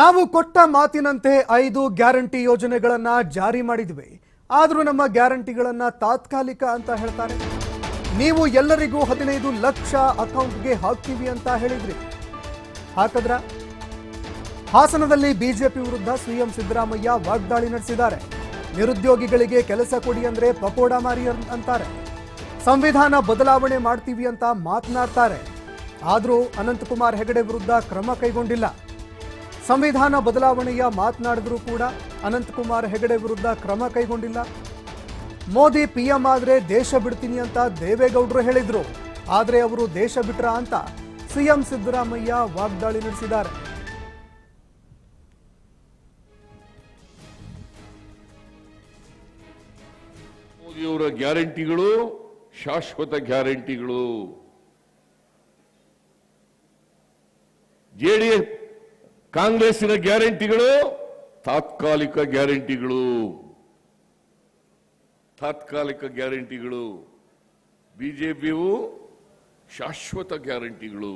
ನಾವು ಕೊಟ್ಟ ಮಾತಿನಂತೆ 5 ಗ್ಯಾರಂಟಿ ಯೋಜನೆಗಳನ್ನ ಜಾರಿ ಮಾಡಿದ್ವಿ. ಆದರೂ ನಮ್ಮ ಗ್ಯಾರಂಟಿಗಳನ್ನ ತಾತ್ಕಾಲಿಕ ಅಂತ ಹೇಳ್ತಾರೆ. ನೀವು ಎಲ್ಲರಿಗೂ 15 ಲಕ್ಷ ಅಕೌಂಟ್ಗೆ ಹಾಕ್ತೀವಿ ಅಂತ ಹೇಳಿದ್ರಿ. ಹಾಕದ್ರ ಹಾಸನದಲ್ಲಿ ಬಿಜೆಪಿ ವಿರುದ್ಧ ಸಿಎಂ ಸಿದ್ದರಾಮಯ್ಯ ವಾಗ್ದಾಳಿ ನಡೆಸಿದ್ದಾರೆ. ನಿರುದ್ಯೋಗಿಗಳಿಗೆ ಕೆಲಸ ಕೊಡಿ ಅಂದ್ರೆ ಪಕೋಡ ಮಾರಿ ಅಂತಾರೆ. ಸಂವಿಧಾನ ಬದಲಾವಣೆ ಮಾಡ್ತೀವಿ ಅಂತ ಮಾತನಾಡ್ತಾರೆ. ಆದರೂ ಅನಂತಕುಮಾರ್ ಹೆಗಡೆ ವಿರುದ್ಧ ಕ್ರಮ ಕೈಗೊಂಡಿಲ್ಲ. ಸಂವಿಧಾನ ಬದಲಾವಣೆಯ ಮಾತನಾಡಿದ್ರು ಕೂಡ ಅನಂತಕುಮಾರ್ ಹೆಗಡೆ ವಿರುದ್ಧ ಕ್ರಮ ಕೈಗೊಂಡಿಲ್ಲ. ಮೋದಿ ಪಿಎಂ ಆದ್ರೆ ದೇಶ ಬಿಡ್ತೀನಿ ಅಂತ ದೇವೇಗೌಡರು ಹೇಳಿದ್ರು. ಆದ್ರೆ ಅವರು ದೇಶ ಬಿಟ್ರ ಅಂತ ಸಿಎಂ ಸಿದ್ದರಾಮಯ್ಯ ವಾಗ್ದಾಳಿ ನಡೆಸಿದ್ದಾರೆ. ಮೋದಿಯವರ ಗ್ಯಾರಂಟಿಗಳು ಶಾಶ್ವತ ಗ್ಯಾರಂಟಿಗಳು. ಜೆಡಿಎಸ್ ಕಾಂಗ್ರೆಸ್ಸಿನ ಗ್ಯಾರಂಟಿಗಳು ತಾತ್ಕಾಲಿಕ ಗ್ಯಾರಂಟಿಗಳು. ಬಿಜೆಪಿಯು ಶಾಶ್ವತ ಗ್ಯಾರಂಟಿಗಳು.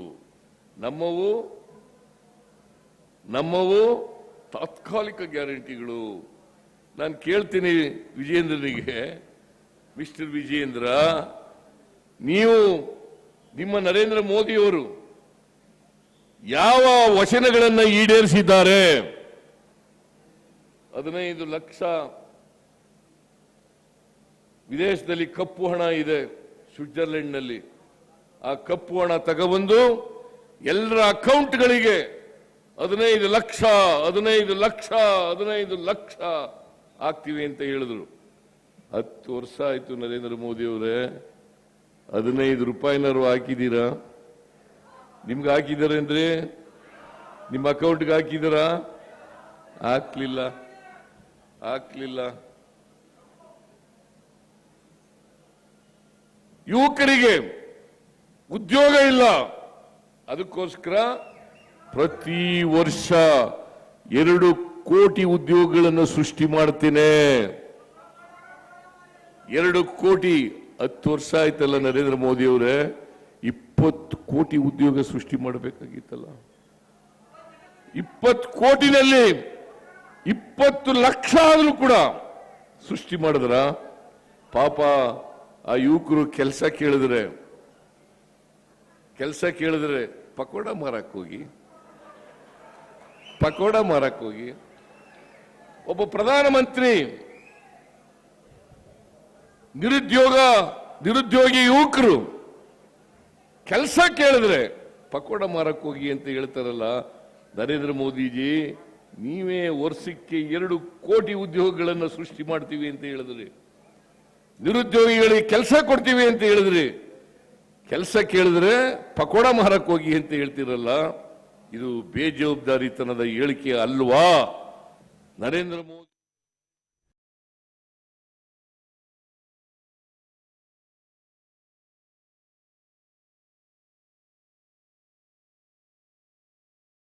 ನಮ್ಮವು ತಾತ್ಕಾಲಿಕ ಗ್ಯಾರಂಟಿಗಳು. ನಾನು ಕೇಳ್ತೀನಿ ವಿಜಯೇಂದ್ರನಿಗೆ, ಮಿಸ್ಟರ್ ವಿಜಯೇಂದ್ರ, ನೀವು ನಿಮ್ಮ ನರೇಂದ್ರ ಮೋದಿಯವರು ಯಾವ ವಚನಗಳನ್ನು ಈಡೇರಿಸಿದ್ದಾರೆ? 15 ಲಕ್ಷ ವಿದೇಶದಲ್ಲಿ ಕಪ್ಪು ಹಣ ಇದೆ, ಸ್ವಿಟ್ಜರ್ಲೆಂಡ್ನಲ್ಲಿ. ಆ ಕಪ್ಪು ಹಣ ತಗೊಬಂದು ಎಲ್ಲರ ಅಕೌಂಟ್ಗಳಿಗೆ 15 ಲಕ್ಷ ಆಗ್ತೀವಿ ಅಂತ ಹೇಳಿದ್ರು. 10 ವರ್ಷ ಆಯ್ತು ನರೇಂದ್ರ ಮೋದಿ ಅವರೇ. 15 ರೂಪಾಯಿನಾರು ಹಾಕಿದ್ದೀರಾ? ನಿಮ್ಗೆ ಹಾಕಿದ್ದಾರೆ ಅಂದ್ರೆ ನಿಮ್ಮ ಅಕೌಂಟ್ಗೆ ಹಾಕಿದ್ದೀರಾ? ಹಾಕ್ಲಿಲ್ಲ. ಯುವಕರಿಗೆ ಉದ್ಯೋಗ ಇಲ್ಲ, ಅದಕ್ಕೋಸ್ಕರ ಪ್ರತಿ ವರ್ಷ 2 ಕೋಟಿ ಉದ್ಯೋಗಗಳನ್ನು ಸೃಷ್ಟಿ ಮಾಡ್ತೇನೆ. 2 ಕೋಟಿ. 10 ವರ್ಷ ಆಯ್ತಲ್ಲ ನರೇಂದ್ರ ಮೋದಿ ಅವರೇ, 20 ಕೋಟಿ ಉದ್ಯೋಗ ಸೃಷ್ಟಿ ಮಾಡಬೇಕಾಗಿತ್ತಲ್ಲ. 20 ಕೋಟಿನಲ್ಲಿ 20 ಲಕ್ಷ ಆದ್ರೂ ಕೂಡ ಸೃಷ್ಟಿ ಮಾಡಿದ್ರ? ಪಾಪ ಆ ಯುವಕರು ಕೆಲಸ ಕೇಳಿದ್ರೆ ಪಕೋಡ ಮಾರಕ್ ಹೋಗಿ ಒಬ್ಬ ಪ್ರಧಾನಮಂತ್ರಿ ನಿರುದ್ಯೋಗಿ ಯುವಕರು ಕೆಲಸ ಕೇಳಿದ್ರೆ ಪಕೋಡ ಮಾರಕ್ ಹೋಗಿ ಅಂತ ಹೇಳ್ತಾರಲ್ಲ. ನರೇಂದ್ರ ಮೋದಿಜಿ, ನೀವೇ ವರ್ಷಕ್ಕೆ 2 ಕೋಟಿ ಉದ್ಯೋಗಗಳನ್ನು ಸೃಷ್ಟಿ ಮಾಡ್ತೀವಿ ಅಂತ ಹೇಳಿದ್ರಿ. ನಿರುದ್ಯೋಗಿಗಳಿಗೆ ಕೆಲಸ ಕೊಡ್ತೀವಿ ಅಂತ ಹೇಳಿದ್ರಿ. ಕೆಲಸ ಕೇಳಿದ್ರೆ ಪಕೋಡ ಮಾರಕ್ ಹೋಗಿ ಅಂತ ಹೇಳ್ತಿರಲ್ಲ. ಇದು ಬೇಜವಾಬ್ದಾರಿತನದ ಹೇಳಿಕೆ ಅಲ್ವಾ ನರೇಂದ್ರ ಮೋದಿ?